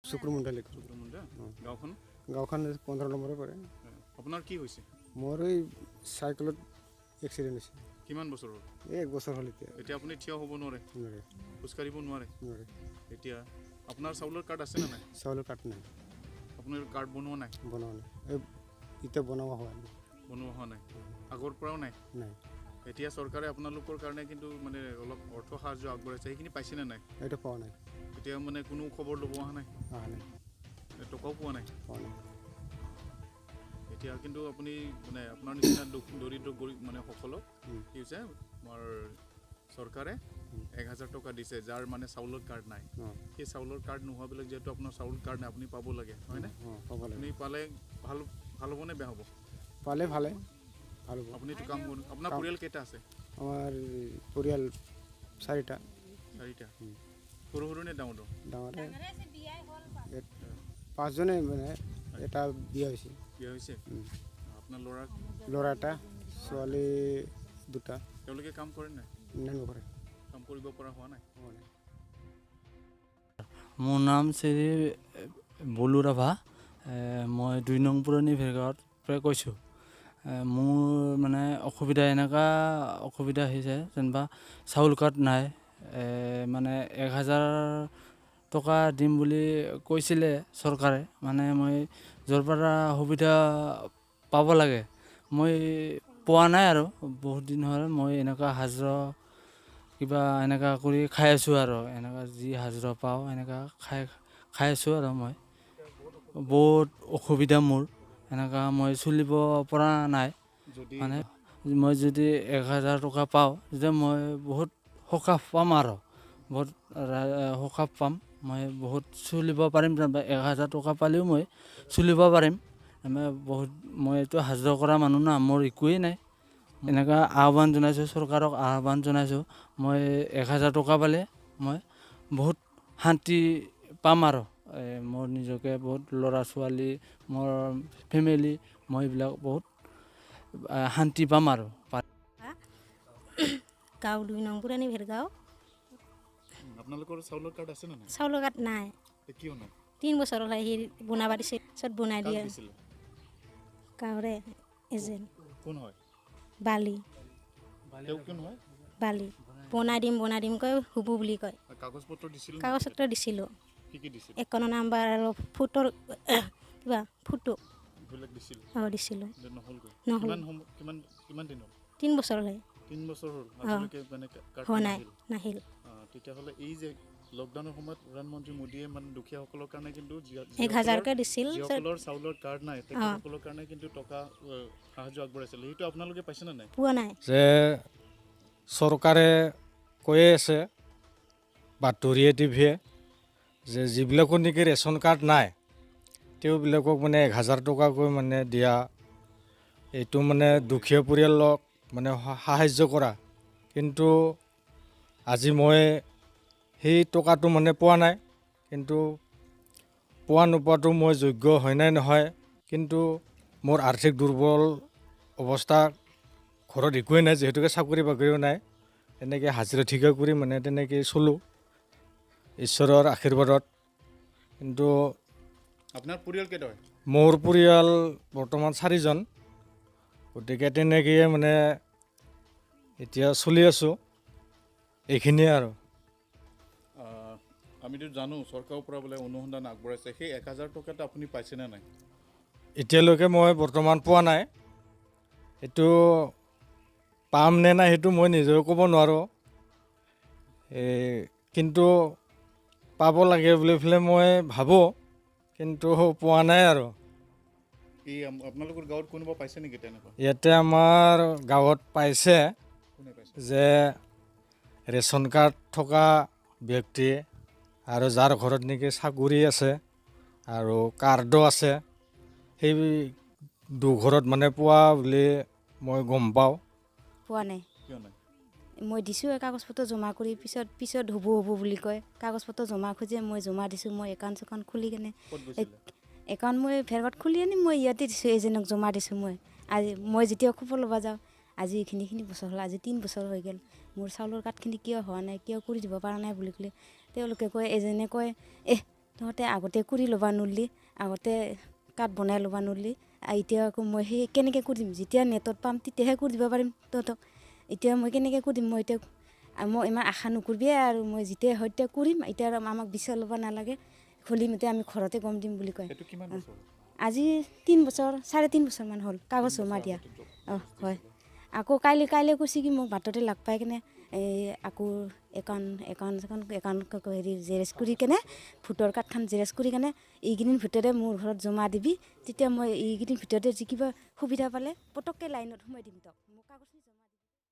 শুক্ৰমুণ্ডা লিখোঁ। শুক্ৰমুণ্ডা গাঁওখন গাঁওখন 15 নম্বৰে পৰে। আপোনাৰ কি হৈছে? মোৰ এই চাইকেলত এক্সিডেণ্ট হৈছে। কিমান বছৰ হ'ল? এই 1 বছৰ হ'ল এতিয়া। এতিয়া আপুনি থিয় হ'ব নোৱাৰে, নোৱাৰে খোজকাঢ়িব নোৱাৰে। নোৱাৰে। এতিয়া আপোনাৰ চাউলৰ কাৰ্ড আছে নে নাই? চাউলৰ কাৰ্ড নাই, আপোনাৰ কাৰ্ড বনোৱা নাই? বনোৱা নাই। এই এতিয়া বনোৱা হোৱা নাই। বনোৱা হোৱা নাই, আগৰ পৰাও নাই? নাই। এতিয়া চৰকাৰে আপোনালোকৰ কাৰণে কিন্তু মানে অলপ অৰ্থ সাহাৰ্য আগবঢ়াইছে, সেইখিনি পাইছেনে নাই? এইটো পোৱা নাই। এতিয়া মানে কোনো খবৰ ল'ব অহা নাই? অহা নাই। টকাও পোৱা নাই? পোৱা নাই। এতিয়া কিন্তু আপুনি মানে আপোনাৰ নিচিনা দৰিদ্ৰ গৰীব মানে সকলক কি হৈছে আমাৰ চৰকাৰে 1000 টকা দিছে, যাৰ মানে চাউলৰ কাৰ্ড নাই। সেই চাউলৰ কাৰ্ড নোহোৱাবিলাক যিহেতু আপোনাৰ চাউল কাৰ্ড নাই, আপুনি পাব লাগে, হয়নে? পাব লাগে। আপুনি পালে ভাল হ'বনে বেয়া হ'ব? পালে ভালে, ভাল হ'ব। আপুনি এইটো কাম কৰক। আপোনাৰ পৰিয়াল কেইটা আছে? আমাৰ পৰিয়াল 4টা। 4টা। সৰু সৰু নে ডাঙৰ? ডাঙৰে 5জনে মানে এটা বিয়া হৈছে। বিয়া হৈছে? আপোনাৰ ল'ৰা এটা, ছোৱালী 2টা। তেওঁলোকে কাম কৰে নাই? নকৰে। কাম কৰিব পৰা হোৱা নাই? মোৰ নাম শ্ৰী বলু ৰাভা। মই 2 নং পুৰণি ভেৰগাঁৱৰ পৰা কৈছোঁ। মোৰ মানে এনেকুৱা অসুবিধা হৈছে, যেনিবা চাউল কাৰ্ড নাই। মানে 1000 টকা দিম বুলি কৈছিলে চৰকাৰে। মানে মই য'ৰ পৰা সুবিধা পাব লাগে মই পোৱা নাই আৰু বহুত দিন হ'ল। মই এনেকুৱা হাজিৰা কিবা এনেকুৱা কৰি খাই আছোঁ আৰু এনেকুৱা যি হাজিৰা পাওঁ এনেকুৱা খাই আছোঁ আৰু মই বহুত অসুবিধা মোৰ এনেকুৱা মই চলিব পৰা নাই। মানে মই যদি 1000 টকা পাওঁ তেতিয়া মই বহুত সকাহ পাম আৰু বহুত সকাহ পাম। মই বহুত চলিব পাৰিম। 1000 টকা পালেও মই চলিব পাৰিম। মই এইটো হাজিৰা কৰা মানুহ না, মোৰ একোৱেই নাই। এনেকুৱা আহ্বান জনাইছোঁ, চৰকাৰক আহ্বান জনাইছোঁ। মই 1000 টকা পালে মই বহুত শান্তি পাম আৰু মোৰ নিজকে বহুত ল'ৰা ছোৱালী, মোৰ ফেমিলি, মই এইবিলাক বহুত শান্তি পাম আৰু। গাঁও 2 নং পুৰণি ভেৰগাঁও। আপোনালোকৰ চাউলৰ কাৰ্ড আছে নে নাই? চাউলৰ কাৰ্ড নাই। কিয় নাই? 3 বছৰ হ'ল সি বনাব দিছে, চব বনাই দিয়ে। গাঁৱৰে এজেণ্ট কোন হয়? বালি। তেওঁ কোন হয়? বালি বনাই দিম কয়, হ'ব বুলি কয়। কাগজ পত্ৰ দিছিল? কাগজ পত্ৰ দিছিলোঁ। কি দিছিল? একাউণ্ট নাম্বাৰ আৰু ফটোৰ কিবা ফটো দিছিল? দিছিলোঁ। নহ'ল। কিমান দিন হ'ল? 3 বছৰ হ'ল। 3 বছৰ হ'ল আজিলৈকে মানে হোৱা নাই, নাহিল। তেতিয়াহ'লে এই যে লকডাউনৰ সময়ত প্ৰধানমন্ত্ৰী মোদীয়ে মানে দুখীয়াসকলৰ কাৰণে কিন্তু 1000কে দিছিল। যিসকলৰ চাউলৰ কাৰ্ড নাই তেখেতসকলৰ কাৰণে কিন্তু টকা সাহাৰ্য আগবঢ়াইছিল। সেইটো আপোনালোকে পাইছেনে নাই? পোৱা নাই। যে চৰকাৰে কৈয়ে আছে বাতৰিয়ে টিভিয়ে যে যিবিলাকৰ নেকি ৰেচন কাৰ্ড নাই তেওঁবিলাকক মানে 1000 টকাকৈ মানে দিয়া, এইটো মানে দুখীয়া পৰিয়ালক মানে সাহাৰ্য কৰা। কিন্তু আজি মই সেই টকাটো মানে পোৱা নাই। কিন্তু পোৱা নোপোৱাটো মই যোগ্য হয় নাই নহয়। কিন্তু মোৰ আৰ্থিক দুৰ্বল অৱস্থা, ঘৰত একোৱেই নাই, যিহেতুকে চাকৰি বাকৰিও নাই। এনেকৈ হাজিৰা ঠিকা কৰি মানে তেনেকৈ চলোঁ ঈশ্বৰৰ আশীৰ্বাদত। কিন্তু আপোনাৰ পৰিয়াল কেইটা হয়? মোৰ পৰিয়াল বৰ্তমান 4জন। গতিকে তেনেকৈয়ে মানে এতিয়া চলি আছোঁ, এইখিনিয়ে আৰু। আমিতো জানো চৰকাৰৰ পৰা বোলে অনুসন্ধান আগবঢ়াইছে, সেই 1000 টকাটো আপুনি পাইছেনে নাই? এতিয়ালৈকে মই বৰ্তমান পোৱা নাই। এইটো পাম নে নাই সেইটো মই নিজেও ক'ব নোৱাৰোঁ। কিন্তু পাব লাগে বুলি পেলাই মই ভাবোঁ, কিন্তু পোৱা নাই আৰু। আপোনালোকৰ গাঁৱত কোনোবা পাইছে নেকি তেনেকুৱা? ইয়াতে আমাৰ গাঁৱত পাইছে যে ৰেচন কাৰ্ড থকা ব্যক্তি আৰু যাৰ ঘৰত নেকি চাকৰি আছে আৰু কাৰ্ডো আছে, সেই দুঘৰত মানে পোৱা বুলি মই গম পাওঁ। পোৱা নাই। কিয় নাই? মই দিছোঁ কাগজ পত্ৰ জমা কৰি, পিছত হ'ব বুলি কয়। কাগজ পত্ৰ জমা খোজে, মই জমা দিছোঁ। মই একাউণ্ট খুলি কেনে একাউণ্ট মই ভেৰগাঁৱত খুলি আনি মই ইয়াতে দিছোঁ, এজনক জমা দিছোঁ। মই যেতিয়া খবৰ ল'ব যাওঁ, আজি এইখিনি বছৰ হ'ল, আজি 3 বছৰ হৈ গ'ল, মোৰ চাউলৰ কাৰ্ডখিনি কিয় হোৱা নাই, কিয় কৰি দিব পৰা নাই বুলি ক'লে তেওঁলোকে কয়, এজনে কয় তহঁতে আগতে কৰি ল'বা নোৱাৰিলি আগতে কাৰ্ড বনাই ল'বা নোৱাৰিলি এতিয়া আকৌ মই সেই কেনেকৈ কৰিম যেতিয়া নেটত পাম তেতিয়াহে কৰি দিব পাৰিম তহঁতক এতিয়া মই কেনেকৈ কৰিম মই এতিয়া মই ইমান আশা নকৰিবি আৰু মই যেতিয়া হয় তেতিয়া কৰিম এতিয়া আৰু আমাক বিচাৰ ল'ব নালাগে খুলিম এতিয়া আমি ঘৰতে গম দিম বুলি কয় সেইটো কিমান বছৰ আজি 3 বছৰ 3.5 বছৰমান হ'ল কাগজ জমা দিয়া অঁ হয় আকৌ কাইলৈ কৈছে কি মোক বাটতে লাগ পাই কেনে আকৌ একাউণ্ট হেৰি জেৰেজ কৰি কেনে ভোটৰ কাৰ্ডখন জেৰেজ কৰি কেনে এইকেইদিন ভিতৰতে মোৰ ঘৰত জমা দিবি তেতিয়া মই এইকেইদিন ভিতৰতে যি কিবা সুবিধা পালে পটককৈ লাইনত সোমাই দিম তক মোক কাগজ